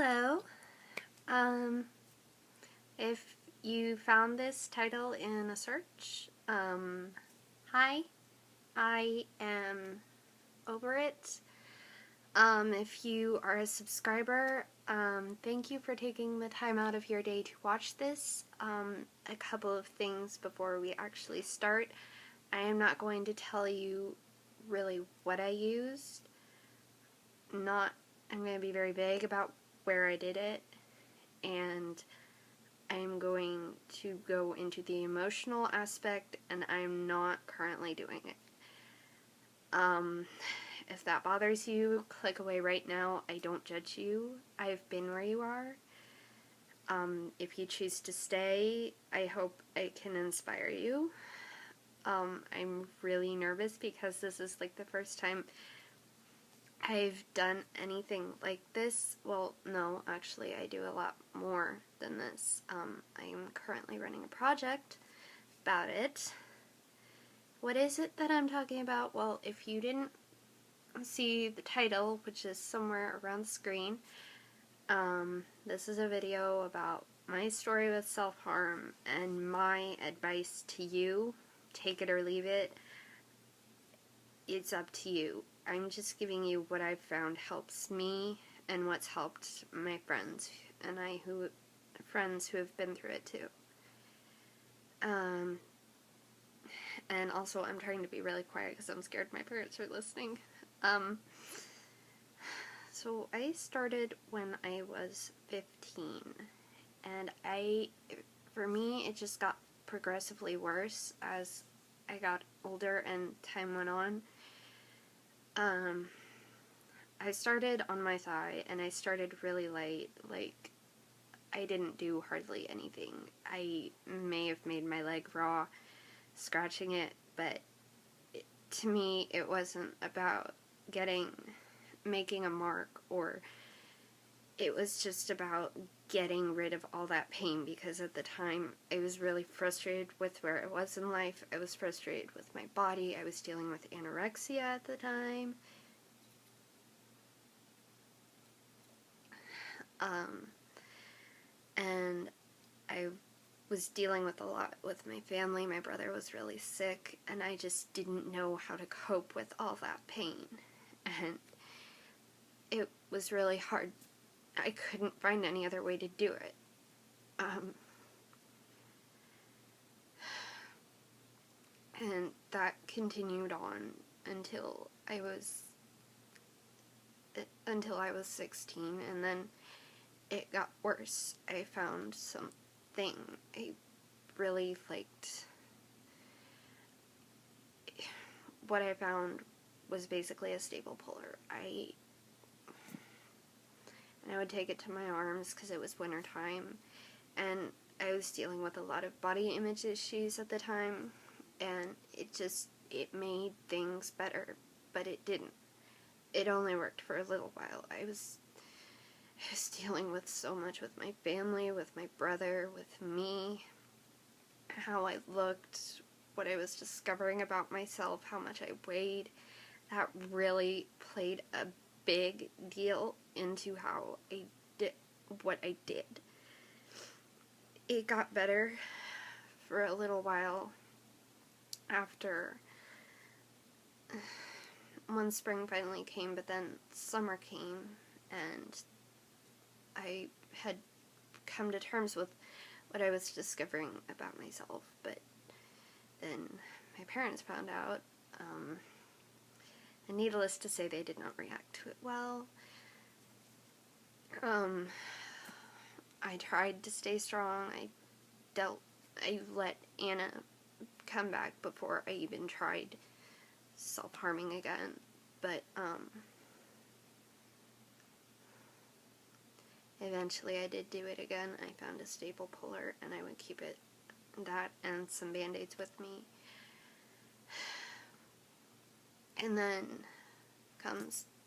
Hello. If you found this title in a search, hi. I am over it. If you are a subscriber, thank you for taking the time out of your day to watch this. A couple of things before we actually start. I am not going to tell you really what I used. I'm going to be very vague about where I did it, and I'm going to go into the emotional aspect, and I'm not currently doing it. If that bothers you, click away right now. I don't judge you. I've been where you are. If you choose to stay, I hope I can inspire you. I'm really nervous because this is like the first time I've done anything like this. Well, no, actually I do a lot more than this. I'm currently running a project about it. What is it that I'm talking about? Well, if you didn't see the title, which is somewhere around the screen, this is a video about my story with self-harm and my advice to you. Take it or leave it. It's up to you. I'm just giving you what I've found helps me and what's helped my friends and friends who have been through it too. And also I'm trying to be really quiet because I'm scared my parents are listening. So I started when I was 15, and for me, it just got progressively worse as I got older and time went on. I started on my thigh, and I started really light. Like, I didn't do hardly anything. I may have made my leg raw, scratching it, but to me, it wasn't about making a mark, or it was just about getting rid of all that pain, because at the time I was really frustrated with where I was in life. I was frustrated with my body. I was dealing with anorexia at the time. And I was dealing with a lot with my family. My brother was really sick, and I just didn't know how to cope with all that pain. And it was really hard. I couldn't find any other way to do it. And that continued on until I was 16, and then it got worse. I found something I really liked. What I found was basically a staple puller. I would take it to my arms because it was winter time, and I was dealing with a lot of body image issues at the time, and it made things better, but it didn't. It only worked for a little while. I was dealing with so much with my family, with my brother, with me, how I looked, what I was discovering about myself, how much I weighed. That really played a big deal into how I did what I did. It got better for a little while after when spring finally came, but then summer came, and I had come to terms with what I was discovering about myself. But then my parents found out, and needless to say, they did not react to it well. I tried to stay strong. I let Anna come back before I even tried self-harming again. But, eventually I did do it again. I found a staple puller, and I would keep that and some Band-Aids with me. And then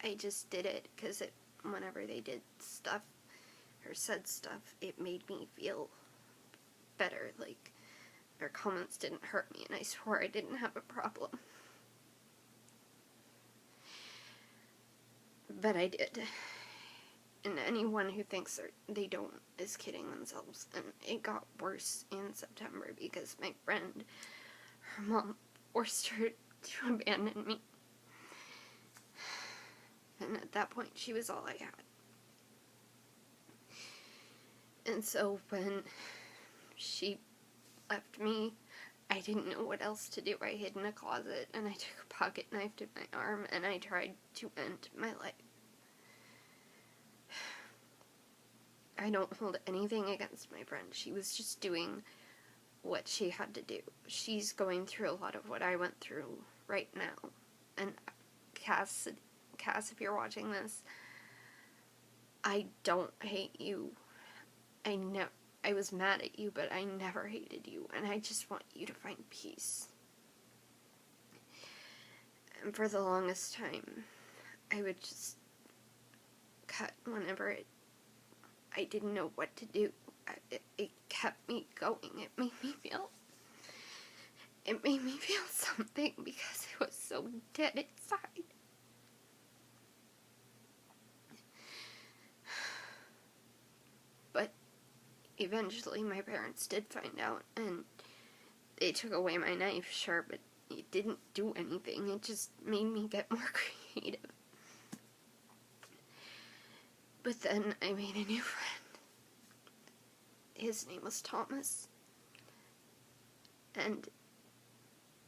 I just did it because whenever they did stuff or said stuff, it made me feel better. Like, their comments didn't hurt me, and I swore I didn't have a problem. But I did. And anyone who thinks they don't is kidding themselves. And it got worse in September because my friend, her mom, forced her to abandon me. And at that point, she was all I had. And so when she left me, I didn't know what else to do. I hid in a closet, and I took a pocket knife to my arm, and I tried to end my life. I don't hold anything against my friend. She was just doing what she had to do. She's going through a lot of what I went through right now. And Cass, if you're watching this, I don't hate you. I was mad at you, but I never hated you, and I just want you to find peace. And for the longest time, I would just cut whenever I didn't know what to do. It kept me going. It made me feel something because I was so dead inside. But eventually my parents did find out, and they took away my knife, sure, but it didn't do anything. It just made me get more creative. But then I made a new friend. His name was Thomas. And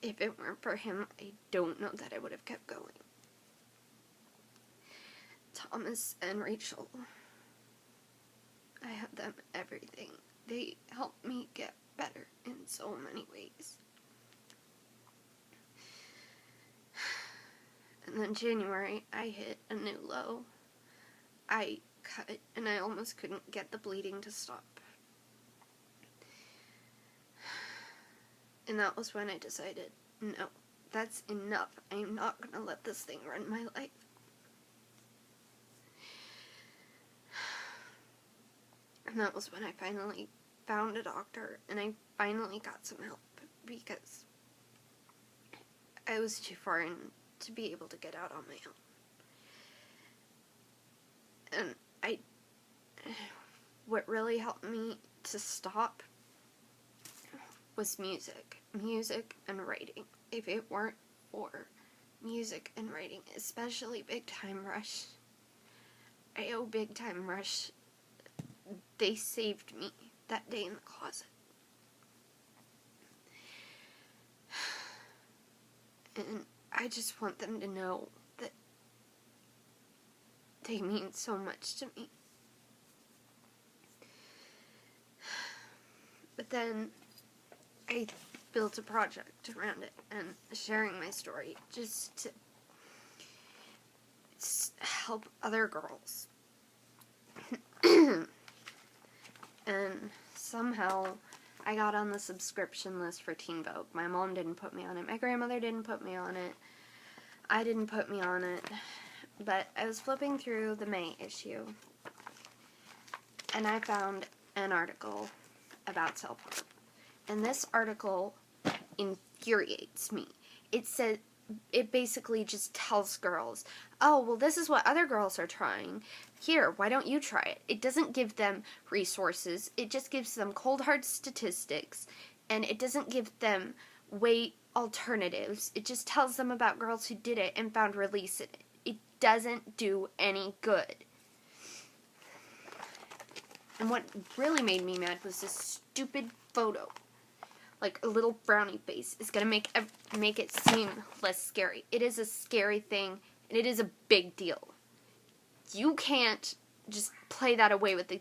if it weren't for him, I don't know that I would have kept going. Thomas and Rachel, I had them everything. They helped me get better in so many ways. And then January, I hit a new low. I cut, and I almost couldn't get the bleeding to stop. And that was when I decided, no, that's enough. I'm not going to let this thing run my life. And that was when I finally found a doctor, and I finally got some help, because I was too far in to be able to get out on my own. And what really helped me to stop was music and writing. If it weren't for music and writing, especially Big Time Rush, I owe Big Time Rush. They saved me that day in the closet. And I just want them to know that they mean so much to me. But then I built a project around it and sharing my story just to help other girls. And somehow I got on the subscription list for Teen Vogue. My mom didn't put me on it. My grandmother didn't put me on it. I didn't put me on it. But I was flipping through the May issue, and I found an article about self-harm. And this article infuriates me. It basically just tells girls, oh, well, this is what other girls are trying. Here, why don't you try it? It doesn't give them resources. It just gives them cold, hard statistics, and it doesn't give them alternatives. It just tells them about girls who did it and found release in it. It doesn't do any good. And what really made me mad was this stupid photo. Like a little frowny face is going to make it seem less scary. It is a scary thing, and it is a big deal. You can't just play that away with a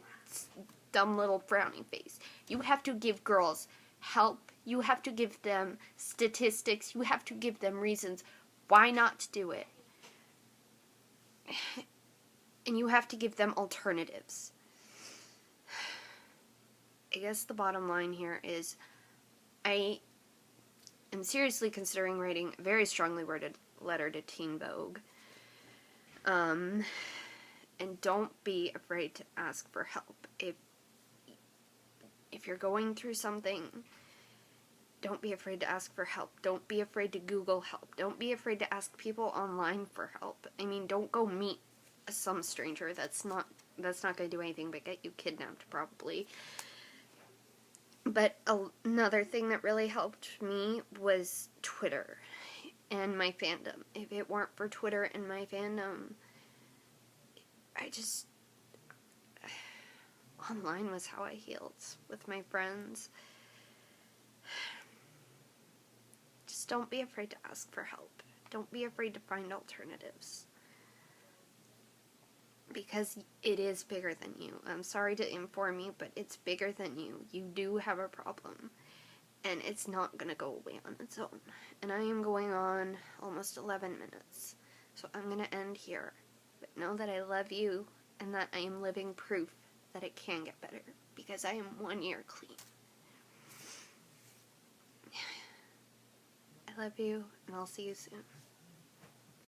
dumb little frowny face. You have to give girls help. You have to give them statistics. You have to give them reasons why not to do it. And you have to give them alternatives. I guess the bottom line here is I am seriously considering writing a very strongly worded letter to Teen Vogue. And don't be afraid to ask for help. If you're going through something, don't be afraid to ask for help. Don't be afraid to Google help. Don't be afraid to ask people online for help. I mean, don't go meet some stranger that's not going to do anything but get you kidnapped, probably. But another thing that really helped me was Twitter and my fandom. If it weren't for Twitter and my fandom, online was how I healed with my friends. Just don't be afraid to ask for help. Don't be afraid to find alternatives. Because it is bigger than you. I'm sorry to inform you, but it's bigger than you. You do have a problem. And it's not going to go away on its own. And I am going on almost 11 minutes. So I'm going to end here. But know that I love you and that I am living proof that it can get better. Because I am 1 year clean. I love you, and I'll see you soon.